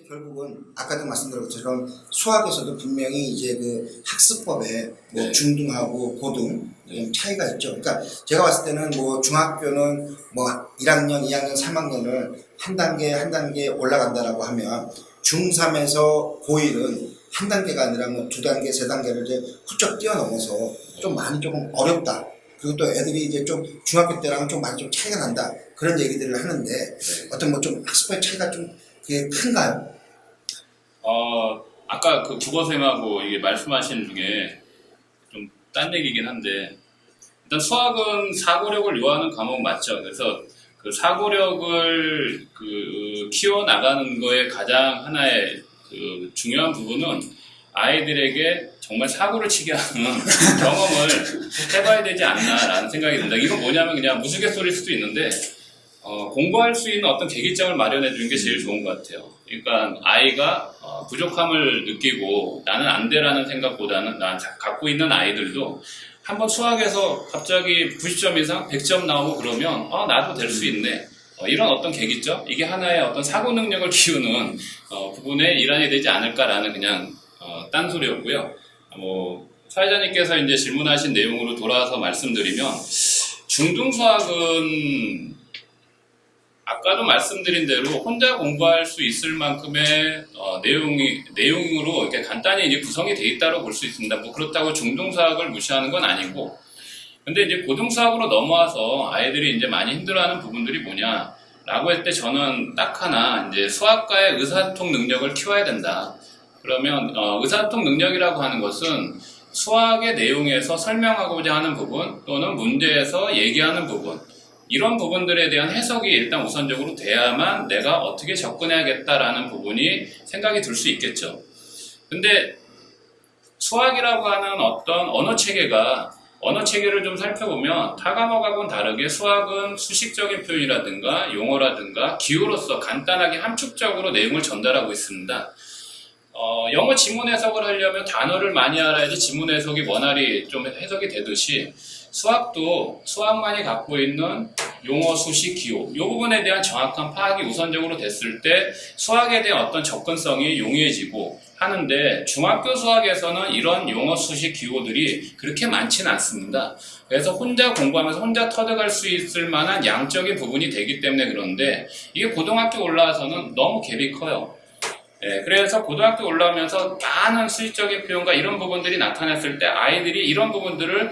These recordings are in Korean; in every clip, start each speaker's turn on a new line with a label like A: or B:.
A: 결국은 아까도 말씀드린 것처럼 수학에서도 분명히 이제 그 학습법에 뭐
B: 네.
A: 중등하고 고등 차이가 있죠. 그러니까 제가 봤을 때는 뭐 중학교는 뭐 1학년, 2학년, 3학년을 한 단계 올라간다라고 하면 중3에서 고1은 한 단계가 아니라 뭐 2단계, 3단계를 이제 훌쩍 뛰어넘어서 좀 많이 조금 어렵다. 그리고 또 애들이 이제 좀 중학교 때랑은 좀 많이 좀 차이가 난다. 그런 얘기들을 하는데 어떤 뭐 좀 학습의 차이가 좀 그게 큰가요?
B: 아까 그 국어쌤하고 이게 말씀하신 중에 좀 딴 얘기긴 한데, 일단 수학은 사고력을 요하는 과목 맞죠. 그래서 그 사고력을 키워나가는 거에 가장 하나의 그 중요한 부분은 아이들에게 정말 사고를 치게 하는 경험을 해봐야 되지 않나라는 생각이 듭니다. 이건 뭐냐면 그냥 무스갯소리일 수도 있는데, 공부할 수 있는 어떤 계기점을 마련해 주는 게 제일 좋은 것 같아요. 그러니까 아이가 부족함을 느끼고 나는 안 돼라는 생각보다는 난 갖고 있는 아이들도 한번 수학에서 갑자기 90점 이상 100점 나오고 그러면 나도 될 수 있네. 이런 어떤 계기점? 이게 하나의 어떤 사고 능력을 키우는 부분의 일환이 되지 않을까라는 그냥 딴소리였고요. 사회자님께서 이제 질문하신 내용으로 돌아와서 말씀드리면 중등수학은 아까도 말씀드린 대로 혼자 공부할 수 있을 만큼의 내용으로 이렇게 간단히 이제 구성이 돼 있다고 볼 수 있습니다. 뭐 그렇다고 중등수학을 무시하는 건 아니고, 근데 이제 고등수학으로 넘어와서 아이들이 이제 많이 힘들어하는 부분들이 뭐냐라고 할 때 저는 딱 하나 이제 수학과의 의사소통 능력을 키워야 된다. 그러면 의사소통 능력이라고 하는 것은 수학의 내용에서 설명하고자 하는 부분 또는 문제에서 얘기하는 부분, 이런 부분들에 대한 해석이 일단 우선적으로 돼야만 내가 어떻게 접근해야겠다라는 부분이 생각이 들 수 있겠죠. 근데 수학이라고 하는 어떤 언어 체계를 좀 살펴보면 타 과목하고는 다르게 수학은 수식적인 표현이라든가 용어라든가 기호로서 간단하게 함축적으로 내용을 전달하고 있습니다. 영어 지문 해석을 하려면 단어를 많이 알아야지 지문 해석이 원활히 좀 해석이 되듯이 수학도 수학만이 갖고 있는 용어, 수식, 기호 이 부분에 대한 정확한 파악이 우선적으로 됐을 때 수학에 대한 어떤 접근성이 용이해지고 하는데 중학교 수학에서는 이런 용어, 수식, 기호들이 그렇게 많지는 않습니다. 그래서 혼자 공부하면서 혼자 터득할 수 있을 만한 양적인 부분이 되기 때문에 그런데 이게 고등학교 올라와서는 너무 갭이 커요. 그래서 고등학교 올라오면서 많은 수식적인 표현과 이런 부분들이 나타났을 때 아이들이 이런 부분들을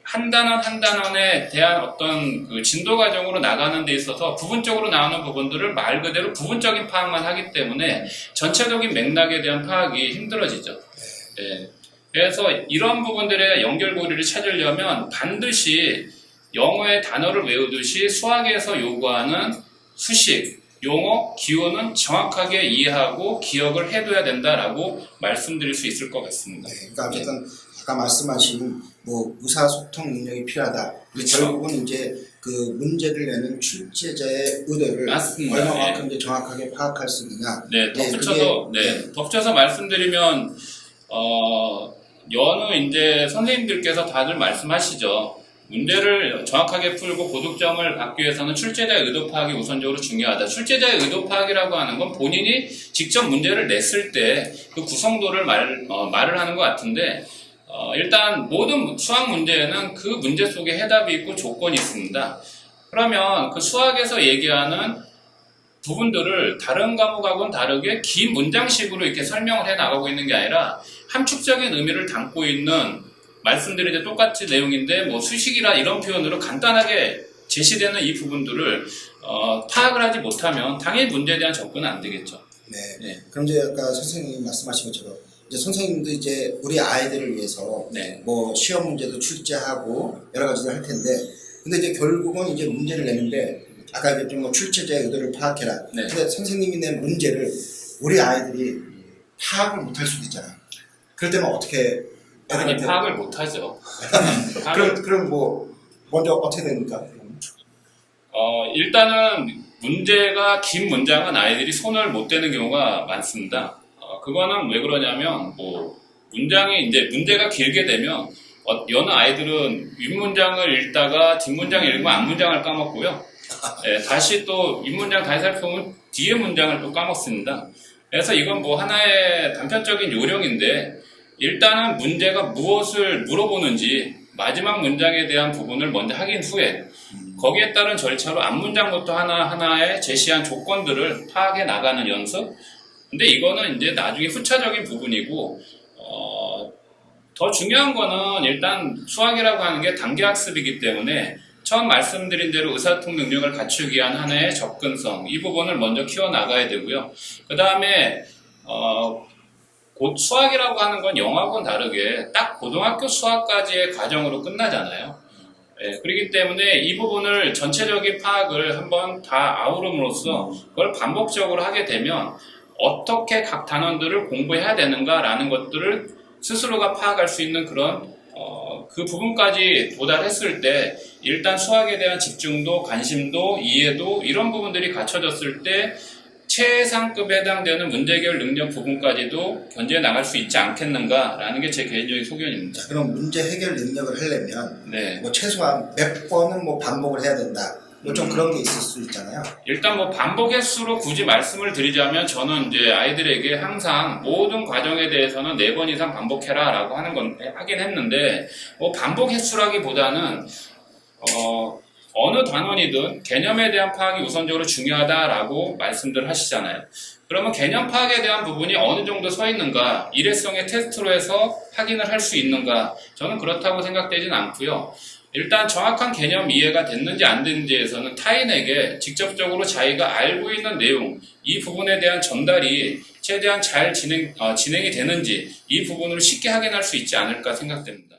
B: 한 단원 한 단원에 대한 어떤 그 진도 과정으로 나가는 데 있어서 부분적으로 나오는 부분들을 말 그대로 부분적인 파악만 하기 때문에 전체적인 맥락에 대한 파악이 힘들어지죠. 그래서 이런 부분들의 연결고리를 찾으려면 반드시 영어의 단어를 외우듯이 수학에서 요구하는 수식, 용어, 기호는 정확하게 이해하고 기억을 해둬야 된다라고 말씀드릴 수 있을 것 같습니다.
A: 그러니까 어쨌든 아까 말씀하신 뭐 의사소통 능력이 필요하다.
B: 그렇죠.
A: 결국은 이제 그 문제를 내는 출제자의 의도를
B: 맞습니다.
A: 얼마만큼 이제 정확하게 파악할 수 있느냐.
B: 덧붙여서 말씀드리면 여느 이제 선생님들께서 다들 말씀하시죠. 문제를 정확하게 풀고 고득점을 받기 위해서는 출제자의 의도 파악이 우선적으로 중요하다. 출제자의 의도 파악이라고 하는 건 본인이 직접 문제를 냈을 때 그 구성도를 말을 하는 것 같은데 일단 모든 수학 문제에는 그 문제 속에 해답이 있고 조건이 있습니다. 그러면 그 수학에서 얘기하는 부분들을 다른 과목하고는 다르게 긴 문장식으로 이렇게 설명을 해 나가고 있는 게 아니라 함축적인 의미를 담고 있는 말씀드린 게 똑같이 내용인데 뭐 수식이라 이런 표현으로 간단하게 제시되는 이 부분들을 파악을 하지 못하면 당연히 문제에 대한 접근은 안 되겠죠.
A: 네. 그럼 이제 아까 선생님이 말씀하신 것처럼 이제 선생님도 이제 우리 아이들을 위해서 뭐 시험 문제도 출제하고 여러 가지를 할 텐데 근데 이제 결국은 이제 문제를 내는데 아까 이제 좀 뭐 출제자의 의도를 파악해라. 근데 선생님이 낸 문제를 우리 아이들이 파악을 못할 수도 있잖아. 그럴 때는 어떻게
B: 아니 파악을 못하죠.
A: 그럼 뭐 먼저 어떻게 됩니까?
B: 일단은 문제가 긴 문장은 아이들이 손을 못 대는 경우가 많습니다. 그거는 왜 그러냐면 뭐 문장이 이제 문제가 길게 되면 여느 아이들은 윗문장을 읽다가 뒷문장을 읽으면 앞문장을 까먹고요. 다시 또 윗문장 다시 살펴보면 뒤에 문장을 또 까먹습니다. 그래서 이건 뭐 하나의 단편적인 요령인데 일단은 문제가 무엇을 물어보는지 마지막 문장에 대한 부분을 먼저 확인 후에 거기에 따른 절차로 앞문장부터 하나하나의 제시한 조건들을 파악해 나가는 연습. 근데 이거는 이제 나중에 후차적인 부분이고 더 중요한 거는 일단 수학이라고 하는 게 단계 학습이기 때문에 처음 말씀드린 대로 의사소통 능력을 갖추기 위한 하나의 접근성, 이 부분을 먼저 키워나가야 되고요. 그 다음에 곧 수학이라고 하는 건 영어하고는 다르게 딱 고등학교 수학까지의 과정으로 끝나잖아요. 그렇기 때문에 이 부분을 전체적인 파악을 한번 다 아우름으로써 그걸 반복적으로 하게 되면 어떻게 각 단원들을 공부해야 되는가라는 것들을 스스로가 파악할 수 있는 그런 그 부분까지 도달했을 때 일단 수학에 대한 집중도, 관심도, 이해도 이런 부분들이 갖춰졌을 때 최상급에 해당되는 문제 해결 능력 부분까지도 견제해 나갈 수 있지 않겠는가라는 게 제 개인적인 소견입니다.
A: 자, 그럼 문제 해결 능력을 하려면
B: 네.
A: 뭐 최소한 몇 번은 뭐 반복을 해야 된다. 뭐 좀 그런 게 있을 수 있잖아요.
B: 일단 뭐 반복 횟수로 굳이 말씀을 드리자면 저는 이제 아이들에게 항상 모든 과정에 대해서는 4번 이상 반복해라 라고 하긴 했는데 뭐 반복 횟수라기보다는 어느 단원이든 개념에 대한 파악이 우선적으로 중요하다라고 말씀들 하시잖아요. 그러면 개념 파악에 대한 부분이 어느 정도 서 있는가, 일회성의 테스트로 해서 확인을 할 수 있는가, 저는 그렇다고 생각되진 않고요. 일단 정확한 개념 이해가 됐는지 안 됐는지에서는 타인에게 직접적으로 자기가 알고 있는 내용, 이 부분에 대한 전달이 최대한 잘 진행이 되는지 이 부분을 쉽게 확인할 수 있지 않을까 생각됩니다.